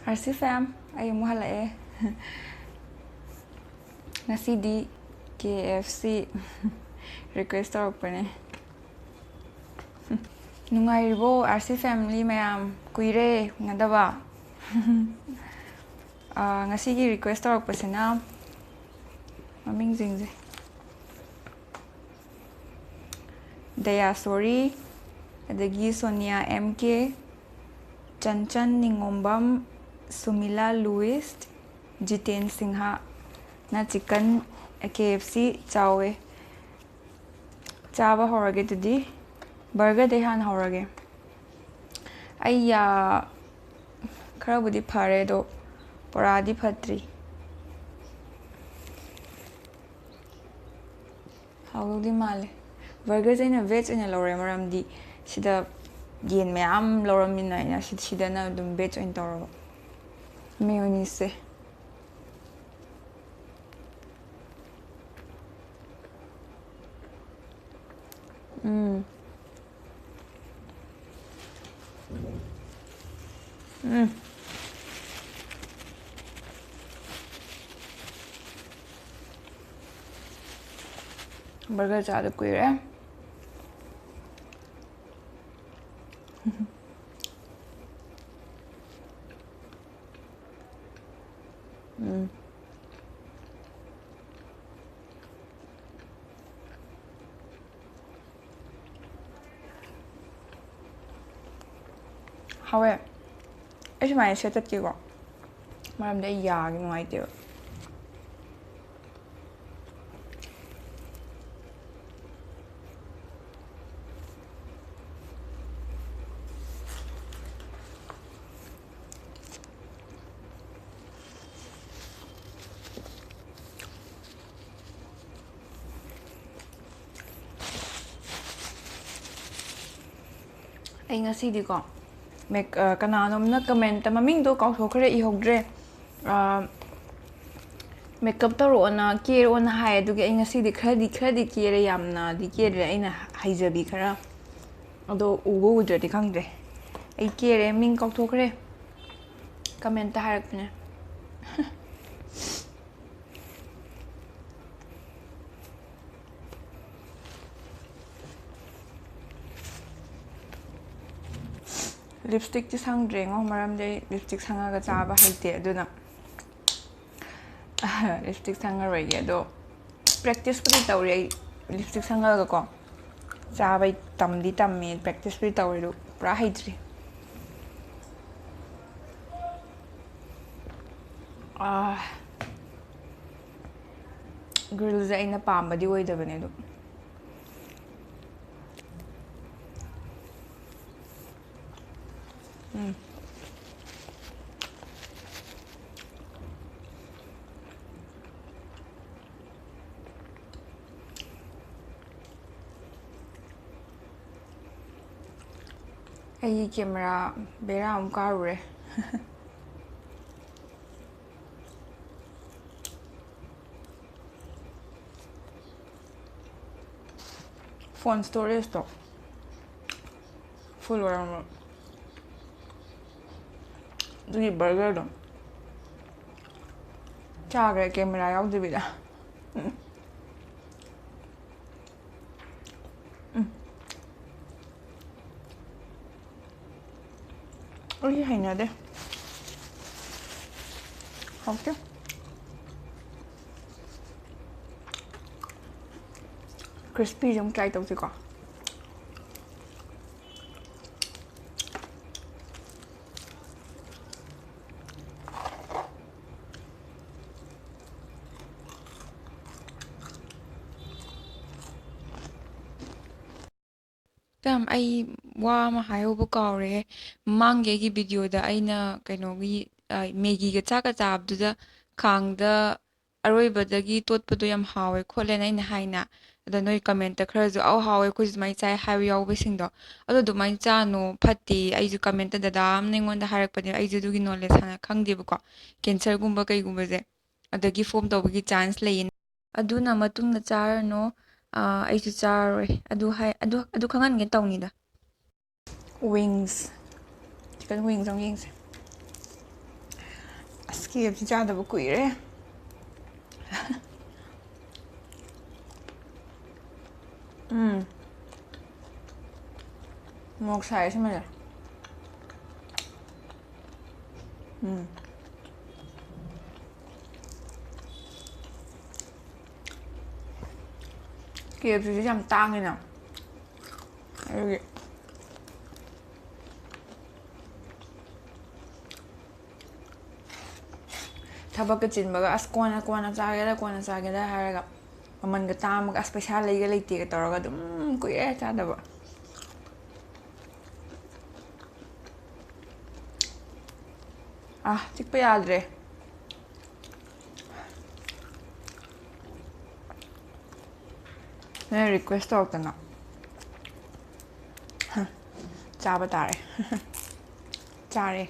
RC fam, ay mo halae. Nasidi KFC request tawagpane. Nungairibo RC family mayam kuire ngadaba. Ngasigi request tawagpasena maming jingje. Daya Sorry, adagi Sonia MK, Chanchan Ningombam, Sumila Louis, Jiten Singha, na chicken KFC chawe. Chaba horage tudi, burger dehan horage. Ayya karabudi phare do poradi phatri. Hawdi male. Burger zaina veg ina lore maramdi sida yen mayam lore mina ina sida na dum veg in toro mayonnaise burger chada kuire Hawe ai mai se tat ki go maram de ya gi ngai te ai ngasi di ko mek kananom na comment maming do kaw thokre I hogdre makeup taro na care on hai du ge ngasi di khadi care yamna di care aina haijabi khara ado ubo udre di khangde ai care ming kaw thokre comment ta harakne lipstick ti sangdre ngo maram de lipstick sangaga chaba haite aduna lipstick sanga rege do practice puri tawre lipstick sangaga ko chaba tamdi tammi practice puri tawre do pra haitri grills aina pambadi oidabane do ai camera bera am karure phone storage to full around the burger do chaga camera yaudibida ôi hành nào đây không chứ crispy giống trai tao chỉ có Tam ai wa ma hayo bu kawre mangge gi video da aina kaino gi Maggi ga cha ka chab du da khang da aroi ba da gi tot pa do yam hawe khole na ina haina da noi comment ta khara ju au hawe khu mai chai hayo yaw be sing do ado du mai cha no phatti ai ju comment da dam ningon da harak pa ni ai ju du gi knowledge hana khang de bu ko cancer gumba kai gumba je adagi form to gi chance lein aduna matung na char no ai ju char adu khangan ge tawni da wings chicken wings ang yings KFC ꯆꯥꯗꯕ ꯀꯨꯏꯔꯦ ꯃꯣꯔꯣꯛ ꯁꯥꯏ ꯁꯤꯃꯁꯦ KFCꯁꯤ ꯌꯥꯝ ꯇꯥꯡꯉꯤꯅ ꯑꯗꯨꯒꯤ ꯊꯕꯛꯀ ꯆꯤꯟꯕꯒ ꯑꯁ ꯀꯣꯟꯅ ꯆꯥꯒꯦꯗ ꯍꯥꯏꯔꯒ ꯃꯃꯟꯒ ꯇꯥꯡꯉꯒ ꯑꯁ ꯄꯩꯁꯥ ꯂꯩꯒ ꯂꯩꯇꯦꯒ ꯇꯧꯔꯒ ꯑꯗꯨꯝ ꯀꯨꯏꯔꯦ ꯆꯥꯗꯕ ꯆꯤꯛꯄ ꯌꯥꯗ꯭ꯔꯦ ꯅꯣꯏ ꯔꯤꯀ꯭ꯋꯦꯁ ꯇꯧꯔꯛꯇꯅ ꯆꯥꯕ ꯇꯥꯔꯦ ꯆꯥꯔꯦ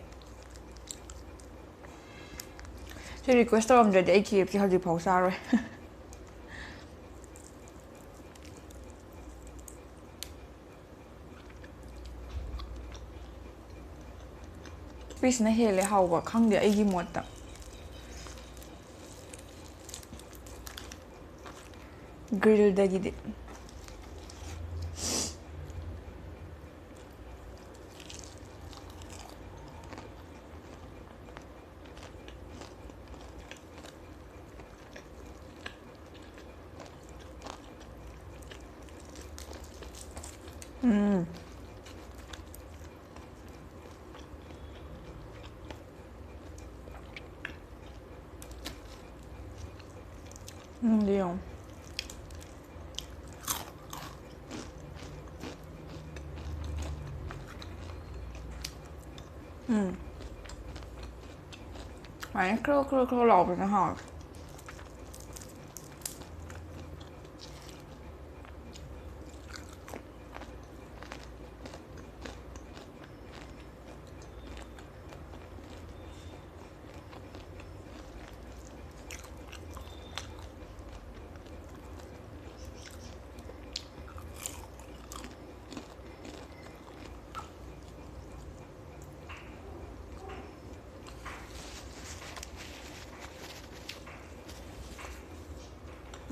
ꯁꯤ ꯔꯤꯀ꯭ꯋꯦꯁ ꯇꯧꯔꯝꯗ꯭ꯔꯗꯤ ꯑꯩ KFC ꯍꯧꯖꯤꯛꯐꯥꯎ ꯆꯥꯔꯣꯏ ꯄꯤꯁꯅ ꯍꯦꯜꯂꯦ ꯍꯥꯎꯕ ꯈꯪꯗꯦ ꯑꯩꯒꯤ ꯃꯣꯠꯇ ꯒ꯭ꯔꯤꯜꯗꯒꯤꯗꯤ ꯌꯦꯡꯉꯣ ꯁꯨꯃꯥꯏꯅ ꯈꯔ ꯂꯥꯎꯕꯅ ꯍꯥꯎꯋꯦ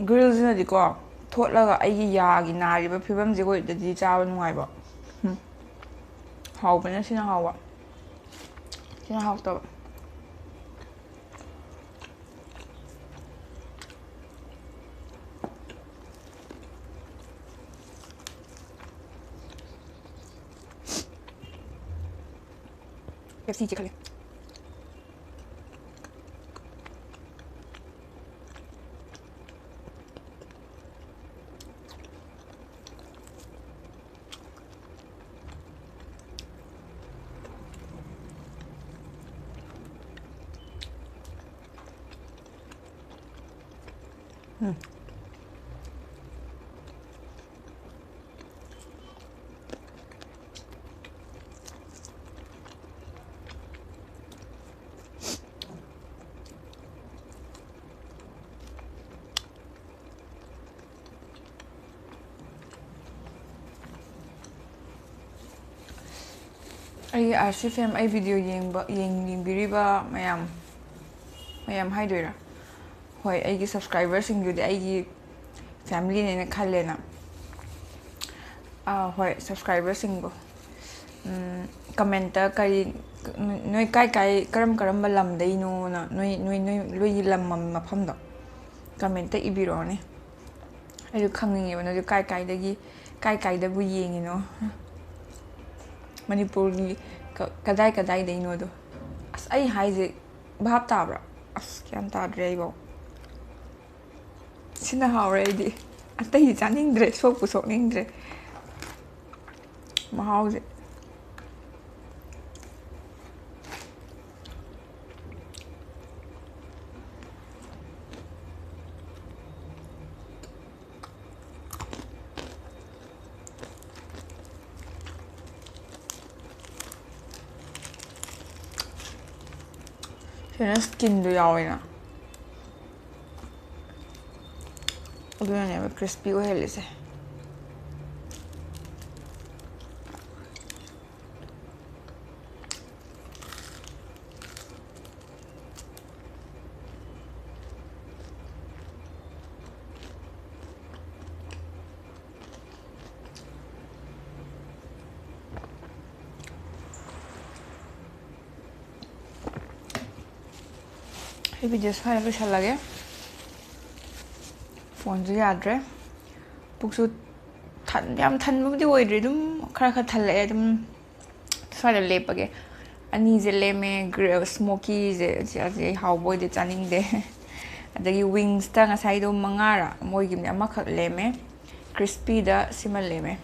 ꯒ꯭ꯔꯤꯜꯁꯤꯅꯗꯤꯀꯣ ꯊꯣꯠꯂꯒ ꯑꯩꯒꯤ ꯌꯥꯒꯤ ꯅꯥꯔꯤꯕ ꯐꯤꯕꯝꯁꯦ ꯑꯣꯏꯗꯗꯤ ꯆꯥꯕ ꯅꯨꯡꯉꯥꯏꯕ ꯍꯥꯎꯕꯅ ꯁꯤꯅ ꯍꯥꯎꯕ ꯁꯤꯅ ꯍꯥꯎꯇꯕ KFC ꯈꯜꯂꯦ ꯑꯩꯒꯤ RC-Fam ꯑꯩ ꯚꯤꯗꯤꯑꯣ ꯌꯦꯡꯕꯤꯔꯤꯕ ꯃꯌꯥꯝ ꯍꯥꯏꯗꯣꯏꯔꯥ ꯍꯣꯏ ꯑꯩꯒꯤ ꯁꯕꯁꯀ꯭ꯔꯥꯏꯕꯔꯁꯤꯡꯗꯨꯗꯤ ꯑꯩꯒꯤ ꯐꯦꯃꯤꯂꯤꯅꯦꯅ ꯈꯜꯂꯦꯅ ꯍꯣꯏ ꯁꯕꯁꯀ꯭ꯔꯥꯏꯕꯔꯁꯤꯡꯕꯨ ꯀꯃꯦꯟꯇ ꯅꯣꯏ ꯀꯔꯝꯕ ꯂꯝꯗꯩꯅꯣꯅ ꯅꯣꯏꯒꯤ ꯂꯝ ꯃꯐꯝꯗꯣ ꯀꯃꯦꯟꯇ ꯏꯕꯤꯔꯛꯑꯣꯅꯦ ꯑꯩꯁꯨ ꯈꯪꯅꯤꯡꯉꯦꯕ ꯅꯣꯏꯁꯨ ꯀꯥꯏꯗꯕꯨ ꯌꯦꯡꯉꯤꯅꯣ ꯃꯅꯤꯄꯨꯔꯒꯤ ꯀꯗꯥꯏꯗꯩꯅꯣꯗꯣ ꯑꯁ ꯑꯩ ꯍꯥꯏꯁꯦ ꯚꯥꯞ ꯇꯥꯕ꯭ꯔꯥ ꯑꯁ ꯒ꯭ꯌꯥꯟ ꯇꯥꯗ꯭ꯔꯦ ꯑꯩꯐꯧ ꯁꯤꯅ ꯍꯥꯎꯔꯦ ꯑꯩꯗꯤ ꯑꯇꯩꯗꯤ ꯆꯥꯅꯤꯡꯗ꯭ꯔꯦ ꯁꯣꯛꯄꯨ ꯁꯣꯛꯅꯤꯡꯗ꯭ꯔꯦ ꯃꯍꯥꯎꯁꯦ ꯁꯤꯅ ꯁ꯭ꯀꯤꯟꯗꯣ ꯌꯥꯎꯋꯦꯅ ꯑꯗꯨꯅꯅꯦꯕ ꯀ꯭रिꯁꯄꯤ ꯑꯣꯏꯍꯜꯂꯤꯁꯦ 이 비디오 스와이나 loisalage. 폰도 야드래. 북수 ꯌꯥꯝ ꯊꯟꯕꯕꯨꯗꯤ ꯑꯣꯏꯗ꯭ꯔꯤ ꯑꯗꯨꯝ ꯈꯔ ꯈꯔ ꯊꯜꯂꯛꯑꯦ ꯑꯗꯨꯝ ꯁ꯭ꯋꯥꯏꯗ ꯂꯦꯞꯄꯒꯦ ꯑꯅꯤꯁꯦ ꯂꯦꯝꯃꯦ ꯁ꯭ꯃꯣꯀꯤꯁꯦ ꯑꯩ ꯍꯥꯎꯕ ꯑꯣꯏꯗꯦ ꯆꯥꯅꯤꯡꯗꯦ ꯑꯗꯒꯤ ꯋꯤꯡꯁꯇ ꯉꯁꯥꯏꯗꯣ 5ꯔ ꯃꯣꯏꯒꯤꯅꯦ ꯑꯃꯈꯛ ꯂꯦꯝꯃꯦ ꯀ꯭ꯔꯤꯁꯄꯤꯗ ꯁꯤꯃ ꯂꯦꯝꯃꯦ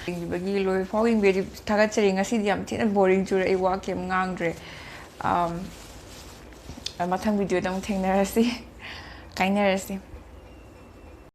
ꯌꯦꯡꯕꯤꯕꯒꯤ ꯂꯣꯏꯐꯥꯎ ꯌꯦꯡꯕꯤꯔꯗꯤ ꯊꯥꯒꯠꯆꯔꯤ ꯉꯁꯤꯗꯤ ꯌꯥꯝ ꯊꯤꯅ ꯕꯣꯔꯤꯡ ꯆꯨꯔꯦ ꯑꯩ ꯋꯥ ꯀꯩꯝ ꯉꯥꯡꯗ꯭ꯔꯦ ꯃꯊꯪ ꯚꯤꯗꯤꯑꯣꯗ ꯑꯃꯨꯛ ꯊꯦꯡꯅꯔꯁꯤ ꯀꯥꯏꯅꯔꯁꯤ